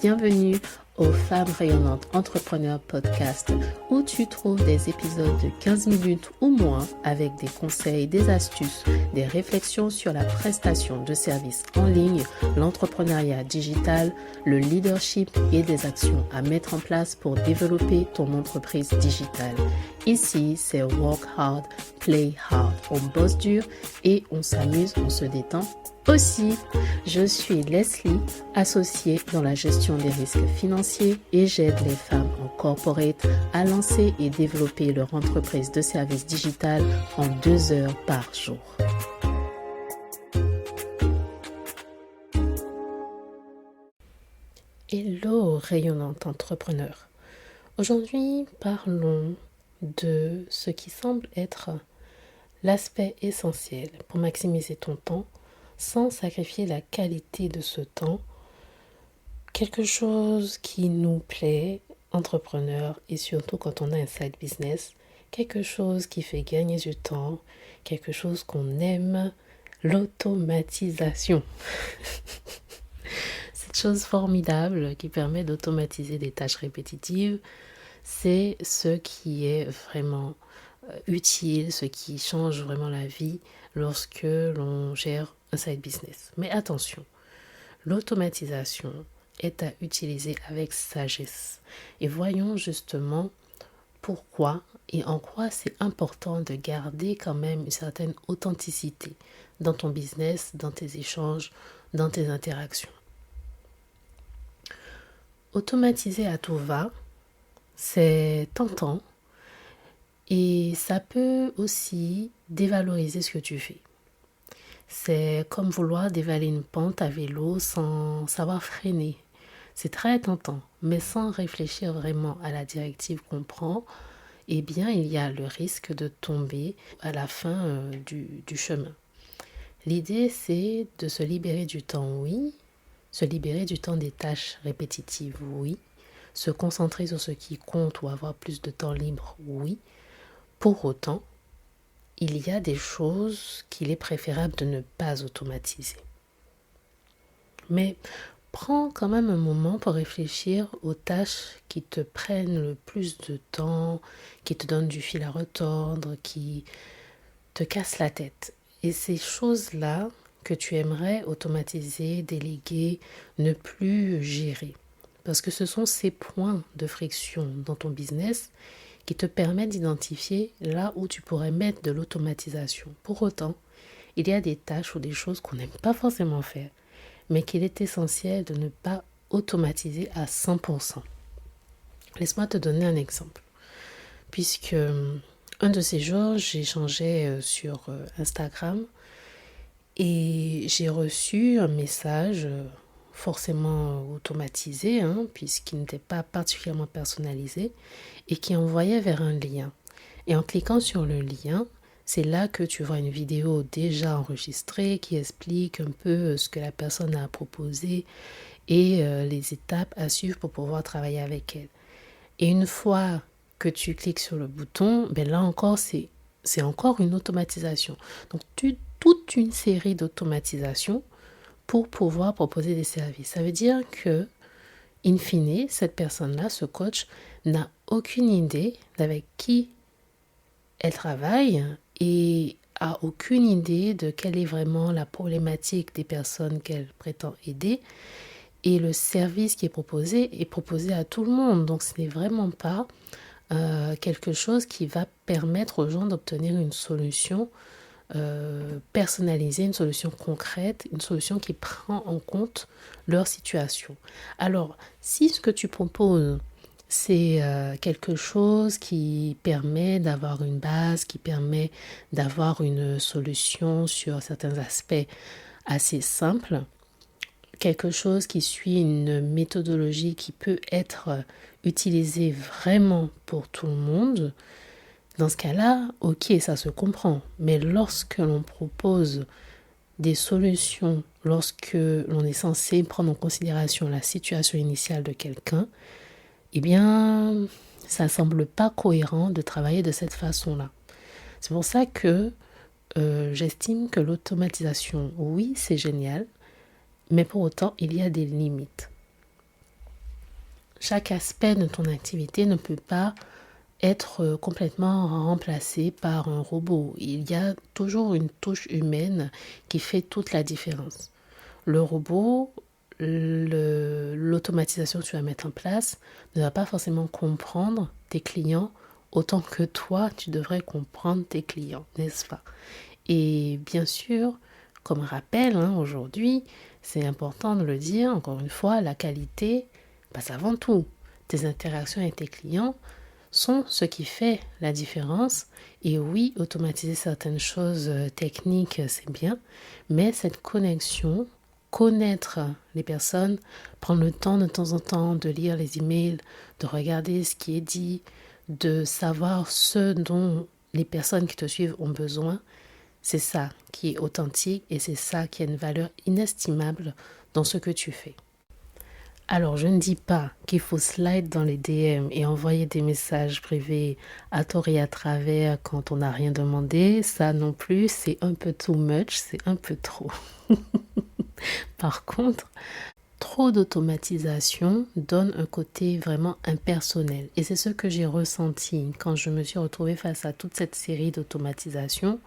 Bienvenue aux Femmes Rayonnantes Entrepreneurs Podcast où tu trouves des épisodes de 15 minutes ou moins avec des conseils, des astuces, des réflexions sur la prestation de services en ligne, l'entrepreneuriat digital, le leadership et des actions à mettre en place pour développer ton entreprise digitale. Ici, c'est Work Hard, Play Hard. On bosse dur et on s'amuse, on se détend aussi. Je suis Leslie, associée dans la gestion des risques financiers et j'aide les femmes en corporate à lancer et développer leur entreprise de services digital en 2 heures par jour. Hello rayonnante entrepreneur. Aujourd'hui, parlons de ce qui semble être l'aspect essentiel pour maximiser ton temps sans sacrifier la qualité de ce temps, quelque chose qui nous plaît, entrepreneur, et surtout quand on a un side business, quelque chose qui fait gagner du temps, quelque chose qu'on aime, l'automatisation. Cette chose formidable qui permet d'automatiser des tâches répétitives, c'est ce qui est vraiment utile, ce qui change vraiment la vie lorsque l'on gère un side business. Mais attention, l'automatisation est à utiliser avec sagesse. Et voyons justement pourquoi et en quoi c'est important de garder quand même une certaine authenticité dans ton business, dans tes échanges, dans tes interactions. Automatiser à tout va, c'est tentant et ça peut aussi dévaloriser ce que tu fais. C'est comme vouloir dévaler une pente à vélo sans savoir freiner. C'est très tentant, mais sans réfléchir vraiment à la directive qu'on prend, eh bien, il y a le risque de tomber à la fin du chemin. L'idée, c'est de se libérer du temps, oui, se libérer du temps des tâches répétitives, oui, se concentrer sur ce qui compte ou avoir plus de temps libre, oui. Pour autant, il y a des choses qu'il est préférable de ne pas automatiser. Mais prends quand même un moment pour réfléchir aux tâches qui te prennent le plus de temps, qui te donnent du fil à retordre, qui te cassent la tête. Et ces choses-là que tu aimerais automatiser, déléguer, ne plus gérer. Parce que ce sont ces points de friction dans ton business qui te permet d'identifier là où tu pourrais mettre de l'automatisation. Pour autant, il y a des tâches ou des choses qu'on n'aime pas forcément faire, mais qu'il est essentiel de ne pas automatiser à 100%. Laisse-moi te donner un exemple. Puisque un de ces jours, j'échangeais sur Instagram et j'ai reçu un message forcément automatisé, puisqu'il n'était pas particulièrement personnalisé, et qui envoyait vers un lien. Et en cliquant sur le lien, c'est là que tu vois une vidéo déjà enregistrée qui explique un peu ce que la personne a proposé et les étapes à suivre pour pouvoir travailler avec elle. Et une fois que tu cliques sur le bouton, là encore, c'est encore une automatisation. Donc, toute une série d'automatisations pour pouvoir proposer des services. Ça veut dire que, in fine, cette personne-là, ce coach, n'a aucune idée d'avec qui elle travaille et a aucune idée de quelle est vraiment la problématique des personnes qu'elle prétend aider. Et le service qui est proposé à tout le monde. Donc, ce n'est vraiment pas quelque chose qui va permettre aux gens d'obtenir une solution personnalisée, une solution concrète, une solution qui prend en compte leur situation. Alors, si ce que tu proposes, c'est quelque chose qui permet d'avoir une base, qui permet d'avoir une solution sur certains aspects assez simples, quelque chose qui suit une méthodologie qui peut être utilisée vraiment pour tout le monde, dans ce cas-là, ok, ça se comprend. Mais lorsque l'on propose des solutions, lorsque l'on est censé prendre en considération la situation initiale de quelqu'un, eh bien, ça ne semble pas cohérent de travailler de cette façon-là. C'est pour ça que j'estime que l'automatisation, oui, c'est génial, mais pour autant, il y a des limites. chaque aspect de ton activité ne peut pas être complètement remplacé par un robot. Il y a toujours une touche humaine qui fait toute la différence. Le robot, l'automatisation que tu vas mettre en place ne va pas forcément comprendre tes clients autant que toi, tu devrais comprendre tes clients, n'est-ce pas? Et bien sûr, comme rappel, aujourd'hui, c'est important de le dire, encore une fois, la qualité passe avant tout. Tes interactions avec tes clients sont ce qui fait la différence. Et oui, automatiser certaines choses techniques, c'est bien, mais cette connexion, connaître les personnes, prendre le temps de temps en temps de lire les emails, de regarder ce qui est dit, de savoir ce dont les personnes qui te suivent ont besoin, c'est ça qui est authentique et c'est ça qui a une valeur inestimable dans ce que tu fais. Alors, je ne dis pas qu'il faut slide dans les DM et envoyer des messages privés à tort et à travers quand on n'a rien demandé. Ça non plus, c'est un peu too much, c'est un peu trop. Par contre, trop d'automatisation donne un côté vraiment impersonnel. Et c'est ce que j'ai ressenti quand je me suis retrouvée face à toute cette série d'automatisation.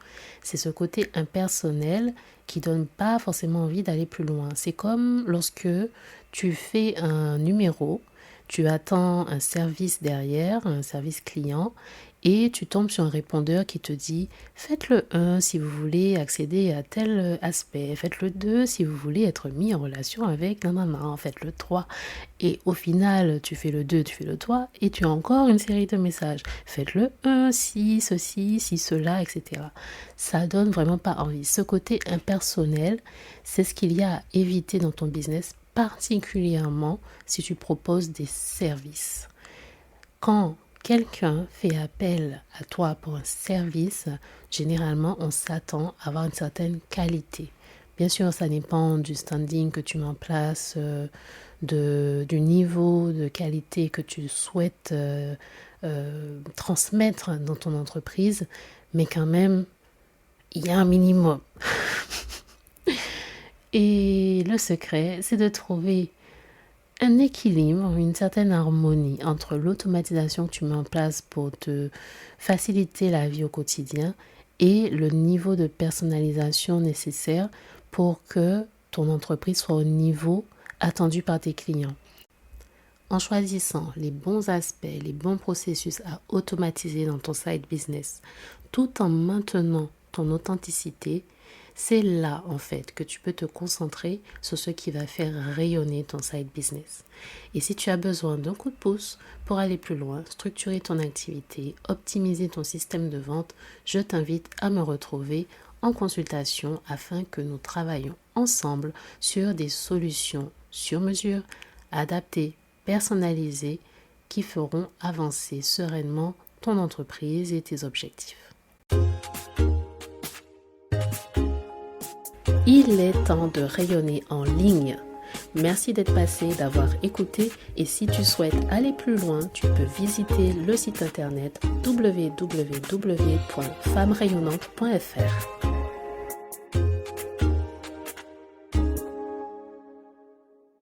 C'est ce côté impersonnel qui donne pas forcément envie d'aller plus loin. C'est comme lorsque tu fais un numéro, tu attends un service derrière, un service client, et tu tombes sur un répondeur qui te dit « Faites le 1 si vous voulez accéder à tel aspect, faites le 2 si vous voulez être mis en relation avec nanana, faites le 3. » Et au final, tu fais le 2, tu fais le 3, et tu as encore une série de messages. Faites le 1 si ceci, si cela, etc. Ça donne vraiment pas envie. Ce côté impersonnel, c'est ce qu'il y a à éviter dans ton business, particulièrement si tu proposes des services. Quand quelqu'un fait appel à toi pour un service, généralement, on s'attend à avoir une certaine qualité. Bien sûr, ça dépend du standing que tu mets en place, du niveau de qualité que tu souhaites transmettre dans ton entreprise, mais quand même, il y a un minimum. Et le secret, c'est de trouver un équilibre, une certaine harmonie entre l'automatisation que tu mets en place pour te faciliter la vie au quotidien et le niveau de personnalisation nécessaire pour que ton entreprise soit au niveau attendu par tes clients. En choisissant les bons aspects, les bons processus à automatiser dans ton side business, tout en maintenant ton authenticité, c'est là, en fait, que tu peux te concentrer sur ce qui va faire rayonner ton side business. Et si tu as besoin d'un coup de pouce pour aller plus loin, structurer ton activité, optimiser ton système de vente, je t'invite à me retrouver en consultation afin que nous travaillions ensemble sur des solutions sur mesure, adaptées, personnalisées, qui feront avancer sereinement ton entreprise et tes objectifs. Il est temps de rayonner en ligne. Merci d'être passé, d'avoir écouté et si tu souhaites aller plus loin, tu peux visiter le site internet www.femmerayonnantes.fr.